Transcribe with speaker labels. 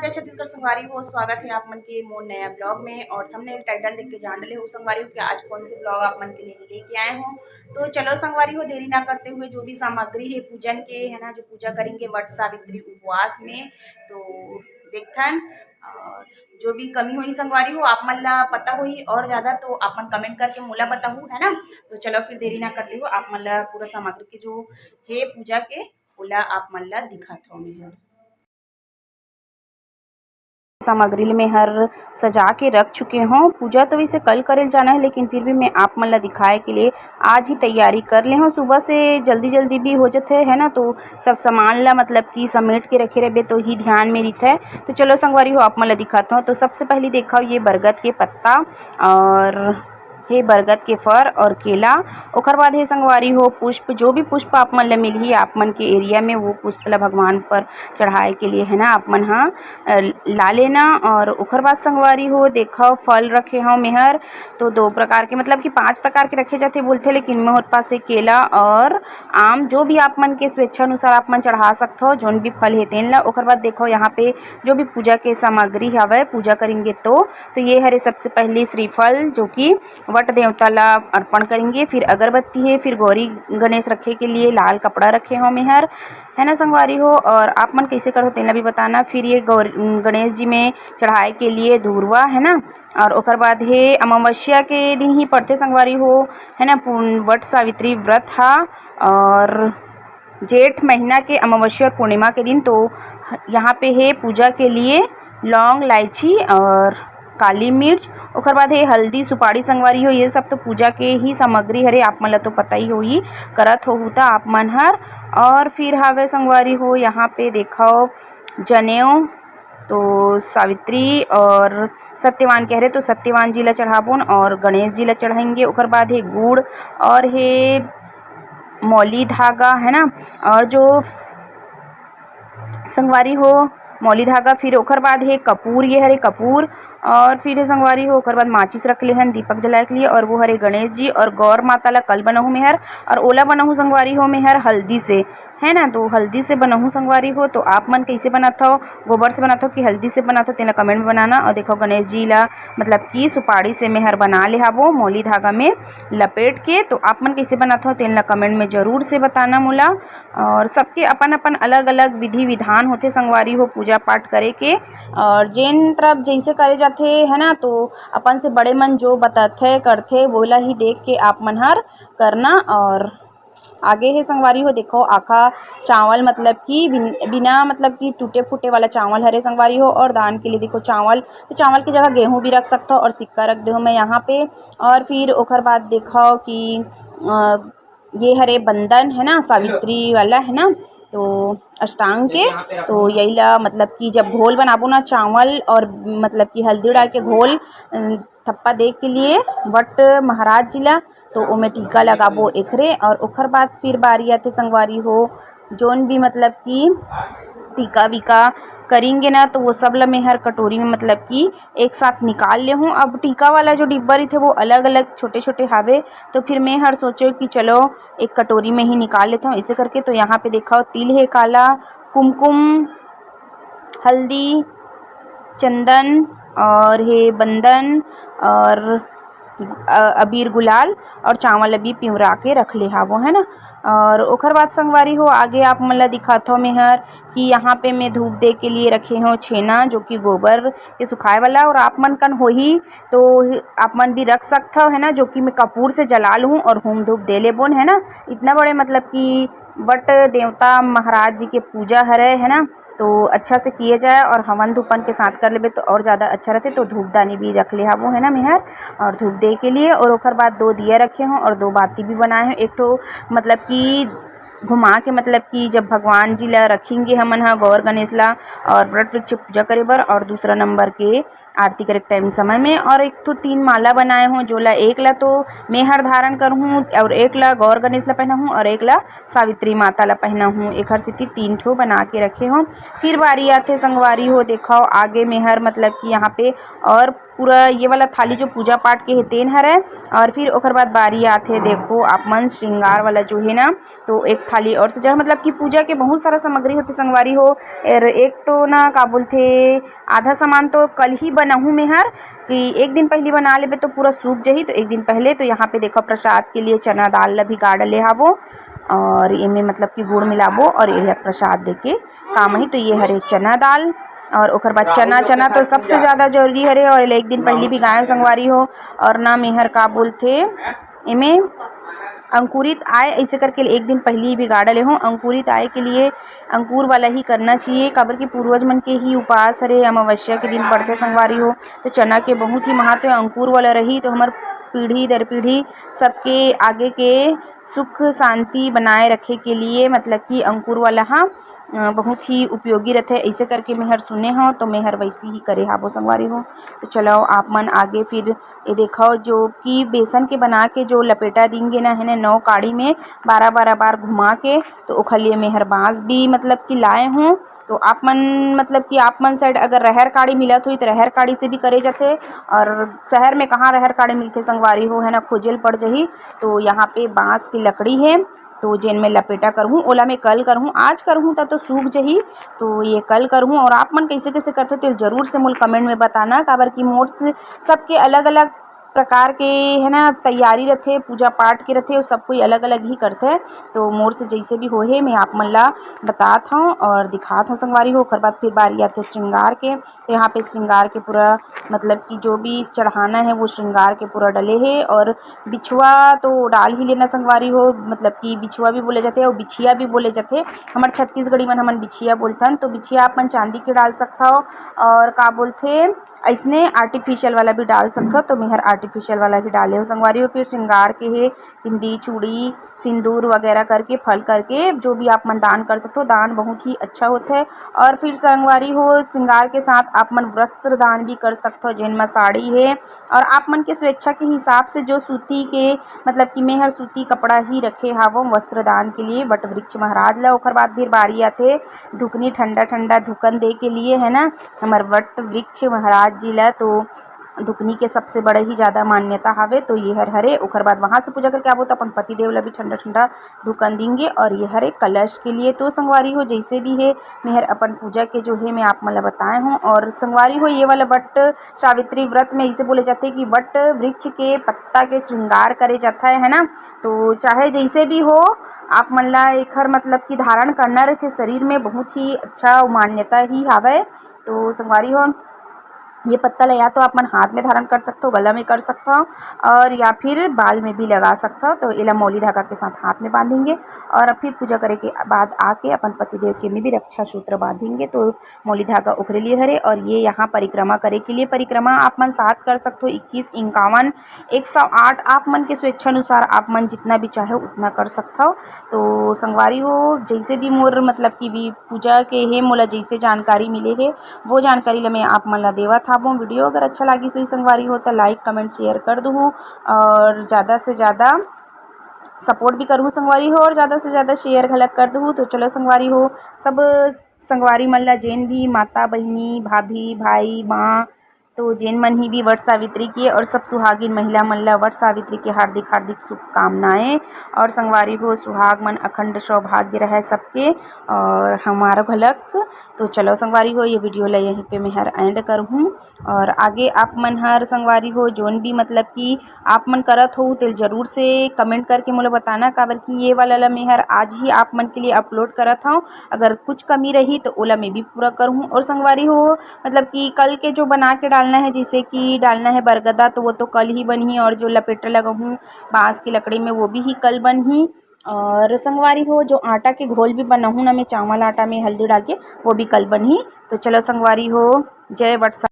Speaker 1: जय छत्तीसगढ़ संगवारी हो। स्वागत है आप मन के मोर नया ब्लॉग में। और हमने टाइटल देख के जान ले हो संगवारी हो कि आज कौन से ब्लॉग आप मन के लिए लेके आए हो। तो चलो संगवारी हो, देरी ना करते हुए जो भी सामग्री है पूजन के है ना, जो पूजा करेंगे वट सावित्री उपवास में, तो देखथन। और जो भी कमी हुई संगवारी हो आप मन ला पता हुई और ज़्यादा तो आप मन कमेंट करके मोला बताहू, है ना। तो चलो फिर देरी ना करते हुए आप मन ला पूरा सामग्री के जो है पूजा के ओला आप मन ला दिखाता हूँ। सामग्री में हर सजा के रख चुके हों। पूजा तो इसे कल करे जाना है, लेकिन फिर भी मैं आप मन ला दिखाए के लिए आज ही तैयारी कर ले हूँ। सुबह से जल्दी जल्दी भी हो जाते है ना, तो सब सामान ला मतलब कि समेट के रखे रहे तो ही ध्यान में रहता है। तो चलो संगवारी हो आप मन ला दिखाता हूँ। तो सबसे पहले देखा ये बरगद के पत्ता और हे बरगद के फर और केला। ओकर बाद हे संगवारी हो पुष्प, जो भी पुष्प आप मन ला मिलही आप मन के एरिया में वो पुष्प ला भगवान पर चढ़ाए के लिए है ना आप मन हाँ ला लेना। और ओकर बाद संगवारी हो देखो फल रखे हूँ मेहर। तो 2 प्रकार के मतलब कि 5 प्रकार के रखे जाते बोलते, लेकिन मोर पास है केला और आम। जो भी आप मन के स्वेच्छा अनुसार आप मन चढ़ा सकते हो जोन भी फल है तेन ला। ओकर बाद देखो यहाँ पे जो भी पूजा के सामग्री हवे पूजा करेंगे तो ये हरे सबसे पहले श्रीफल जो कि वट देवता ला अर्पण करेंगे। फिर अगरबत्ती है, फिर गौरी गणेश रखे के लिए लाल कपड़ा रखे हो मेहर, है ना संगवारी हो। और आप मन कैसे करो तेना भी बताना। फिर ये गणेश जी में चढ़ाए के लिए धूरवा है ना। और ओकर बाद है अमावस्या के दिन ही पड़ते संगवारी हो, है ना। वट सावित्री व्रत हा और जेठ महीना के अमावस्या और पूर्णिमा के दिन। तो यहाँ पे है पूजा के लिए लौंग, इलायची और काली मिर्च। ओकर बाद है हल्दी, सुपारी संगवारी हो। ये सब तो पूजा के ही सामग्री हरे, आप मन ला तो पता ही होही करत होहू ता आप मन हर। और फिर हावे संगवारी हो यहाँ पे देखो जनेऊ, तो सावित्री और सत्यवान कह रहे तो सत्यवान जी ला चढ़ाबोन और गणेश जी ला चढ़ाएंगे। ओकर बाद है गुड़ और है मौली धागा, है ना। और जो संगवारी हो मौली धागा, फिर ओकर बाद है कपूर, ये हरे कपूर। और फिर है संगवारी हो ओकर बाद माचिस रख ले हन दीपक जलाए के लिए। और वो हरे गणेश जी और गौर माता ला कल बनहूँ मेहर। और ओला बनहूँ संगवारी हो मेहर हल्दी से, है ना। तो हल्दी से बनहूँ संगवारी हो। तो आप मन कैसे बनाता हो, गोबर से बनाता हो कि हल्दी से बनाता हो तेना कमेंट में बनाना। और देखो गणेश जी ला मतलब कि सुपारी से मेहर बना ले हाबो मौली धागा में लपेट के। तो आप मन कैसे बनाता हो तेन ला कमेंट में जरूर से बताना मोला। और सबके अपन अपन अलग अलग विधि विधान होते संगवारी हो पूजा पाठ करे के। और जेन तरफ जैसे करे जाते है ना, तो अपन से बड़े मन जो बताथे करथे बोला ही देख के आप मन हर करना। और आगे है संगवारी हो देखो आखा चावल मतलब कि बिना मतलब कि टूटे फूटे वाला चावल हरे संगवारी हो। और दान के लिए देखो चावल, तो चावल की जगह गेहूं भी रख सकते हो और सिक्का रख दो मैं यहाँ पे। और फिर ओकर बाद देखो कि ये हरे बंधन है ना सावित्री वाला, है ना। तो अष्टांग के तो यही ला मतलब कि जब घोल बनाबो ना चावल और मतलब कि हल्दी डाल के घोल थप्पा दे के लिए वट महाराज जी ला, तो ओमे टीका लगाबो एकरे। और ओकर बाद फिर बारी आते संगवारी हो जोन भी मतलब कि टीका वीका करेंगे ना, तो वो सब ला मैं हर कटोरी में मतलब कि एक साथ निकाल ले हूँ। अब टीका वाला जो डिब्बा रही थे वो अलग अलग छोटे छोटे हावे, तो फिर मैं हर सोचो कि चलो एक कटोरी में ही निकाल लेता हूँ इसे करके। तो यहाँ पे देखा तिल है काला, कुमकुम, हल्दी, चंदन और है बंधन और अबीर गुलाल और चावल अभी पिवरा के रख ले हावो, है ना। और ओकर बाद संगवारी हो आगे आप मन ला दिखाता हूँ मेहर कि यहाँ पे मैं धूप दे के लिए रखे हूँ छेना जो कि गोबर के सुखाए वाला। और आप मन कन होही तो आप मन भी रख सकते हो, है ना, जो कि मैं कपूर से जला लूँ और होम धूप दे ले बोन, है ना। इतना बड़े मतलब कि वट देवता महाराज जी के पूजा हरे, है ना। तो अच्छा से किए जाए और हवन धूपन के साथ कर लेबे तो और ज़्यादा अच्छा रहते। तो धूपदानी भी रख ले हाबो, है ना मेहर, और धूप दे के लिए। और ओकर बाद 2 दिया रखे हों और 2 बाती भी बनाए हैं। एक तो मतलब कि घुमा के मतलब कि जब भगवान जी ला रखेंगे हमन हा गौर गणेश ला और व्रत वृक्ष पूजा करे बर, और दूसरा नंबर के आरती करे टाइम समय में। और एक तो 3 माला बनाए हूँ जो ला एक ला तो मैं हर धारण करूँ और एक ला गौर गणेश ला पहना हूँ और एक ला सावित्री माता ला पहना हूँ। एक हर सिद्धि 3 ठो बना के रखे हूँ। फिर बारी आते संगवारी हो देखो आगे में हर मतलब कि यहाँ पे और पूरा ये वाला थाली जो पूजा पाठ के हे तेन हरे। और फिर ओकर बाद बारी आथे देखो आप मन श्रृंगार वाला जो है ना, तो एक थाली और सजा मतलब कि पूजा के बहुत सारा सामग्री होते संगवारी हो। और एक तो ना का बोलथे आधा सामान तो कल ही बनाहूँ मैं हर कि एक दिन पहले बना लेबे तो पूरा सूख जही। तो एक दिन पहले तो यहाँ पे देखो प्रसाद के लिए चना दाल ला भी गाड़ ले हावो और इनमें मतलब कि गुड़ मिलाबो और ये प्रसाद देके काम ही। तो ये हरे चना दाल और ओकर बाद चना तो सबसे ज़्यादा जरूरी हरे और एक दिन पहले भी गाय संगवारी हो। और ना मेहर का बोलथे इमें अंकुरित आय ऐसे करके एक दिन पहले ही बिगाड़ ले हो। अंकुरित आय के लिए अंकुर वाला ही करना चाहिए, काबर की पूर्वज मन के ही उपास हरे अमावस्या के दिन पड़थे संगवारी हो। तो चना के बहुत ही महत्व अंकुर वाला रही तो हमार पीढ़ी दर पीढ़ी सबके आगे के सुख शांति बनाए रखे के लिए मतलब कि अंकुर वाला हाँ बहुत ही उपयोगी रहते। ऐसे करके मेहर सुने हो तो मेहर वैसी ही करे हाबो संगवारी हो। तो चलो आप मन आगे फिर ये देखो जो कि बेसन के बना के जो लपेटा देंगे ना है ना 9 काड़ी में 12-12 बार घुमा के, तो ओखर लिए मेहर बांस भी मतलब कि लाए हूँ। तो आप मन मतलब कि आप मन साइड अगर रहर काड़ी मिलत हुई तो रहर काड़ी से भी करे जाते। और शहर में कहाँ रहर काड़ी मिलते संगवारी हो है ना, खोजेल पड़ जही। तो यहाँ पे बांस की लकड़ी है तो जेन में लपेटा करहूँ ओला में कल करहूँ आज करहूँ तो सूख जही। तो ये कल करहूँ और आप मन कैसे कैसे करते तो जरूर से मोल कमेंट में बताना, काबर की मोर से सबके अलग अलग प्रकार के है ना तैयारी रहते पूजा पाठ के रहते सब कोई अलग अलग ही करते। तो मोर से जैसे भी होहे मैं आप मन ला बतात हूँ और दिखात हूँ संगवारी हो। ओकर बाद फिर बारी आते श्रृंगार के। तो यहाँ पे श्रृंगार के पूरा मतलब कि जो भी चढ़ाना है वो श्रृंगार के पूरा डले है। और बिछुआ तो डाल ही लेना संगवारी हो, मतलब कि बिछुआ भी बोले जाते और बिछिया भी बोले जाते। हमार छत्तीसगढ़ी मन हमन बिछिया बोलथन। तो बिछिया आप मन चांदी के डाल सकता हो और का बोलथे ऐसने आर्टिफिशियल वाला भी डाल सकते हो। तो मेहर आर्टिफिशियल वाला ही डाले हो संगवारी हो। फिर श्रृंगार के है बिंदी चूड़ी सिंदूर वगैरह करके फल करके जो भी आप मन दान कर सकते हो, दान बहुत ही अच्छा होता है। और फिर संगवारी हो श्रृंगार के साथ आप मन वस्त्र दान भी कर सकते हो जिनमें साड़ी है और आप मन के स्वेच्छा के हिसाब से जो सूती के मतलब कि मेहर सूती कपड़ा ही रखे हावो वस्त्र दान के लिए वट वृक्ष महाराज ला। ओकर बाद फिर बारी आते धुकनी ठंडा ठंडा धुकन दे के लिए है ना हमार वट वृक्ष महाराज जी ला। तो धुकनी के सबसे बड़े ही ज़्यादा मान्यता हावे। तो ये हर हरे ओकर बाद वहाँ से पूजा करके आवो तो अपन पति देव ला भी ठंडा ठंडा धुकन देंगे। और ये हरे कलश के लिए तो संगवारी हो जैसे भी है मेहर अपन पूजा के जो है मैं आप मला बताए हूँ। और संगवारी हो ये वाला वट सावित्री व्रत में इसे बोले जाते हैं कि वट वृक्ष के पत्ता के श्रृंगार करे जाता है ना। तो चाहे जैसे भी हो आप मन ला एक हर मतलब कि धारण करना रहते शरीर में बहुत ही अच्छा मान्यता ही हावे। तो संगवारी हो ये पत्ता ला या तो आप मन हाथ में धारण कर सकते हो गला में कर सकते हो और या फिर बाल में भी लगा सकते हो। तो इला मौली धागा के साथ हाथ में बांधेंगे और फिर पूजा करे के बाद आके अपन पतिदेव के में भी रक्षा सूत्र बांधेंगे। तो मौली धागा उखरे लिए हरे और ये यहाँ परिक्रमा करे के लिए परिक्रमा आप मन 7 कर सकते हो 21 51 108 आप मन के स्वेच्छा अनुसार आप मन जितना भी चाहे उतना कर सकते हो। तो संगवारी हो जैसे भी मोर मतलब कि भी पूजा के है मोला जैसे जानकारी मिले है वो जानकारी ला मैं आप मन ला देवा था। वीडियो अगर अच्छा लगी सही संगवारी हो तो लाइक कमेंट शेयर कर दूँ और ज़्यादा से ज़्यादा सपोर्ट भी करूँ संगवारी हो और ज़्यादा से ज़्यादा शेयर घलक कर दूँ। तो चलो संगवारी हो सब संगवारी मन ला जेन भी माता बहिनी भाभी भाई माँ तो जेन मन ही भी वट सावित्री की और सब सुहागिन महिला मन ला वट सावित्री की हार्दिक हार्दिक शुभकामनाएं। और संगवारी हो सुहाग मन अखंड सौभाग्य रहे सबके और हमारा भलक। तो चलो संगवारी हो ये वीडियो ला यहीं पे मैं हर एंड करूँ और आगे आप मन हर संगवारी हो जोन भी मतलब कि आप मन करत हो तो जरूर से कमेंट करके मुझे बताना, काबर कि ये वाला ला मैं हर आज ही आप मन के लिए अपलोड करत हूँ। अगर कुछ कमी रही तो ओला मैं भी पूरा करूँ। और संगवारी हो मतलब कि कल के जो बना के डालना है जैसे कि डालना है बरगदा तो वो तो कल ही बनी और जो लपेटा लगा हूँ बाँस की लकड़ी में वो भी ही कल बनी। और संगवारी हो जो आटा के घोल भी बनाऊँ ना मैं चावल आटा में हल्दी डाल के वो भी कल बनी। तो चलो संगवारी हो जय वट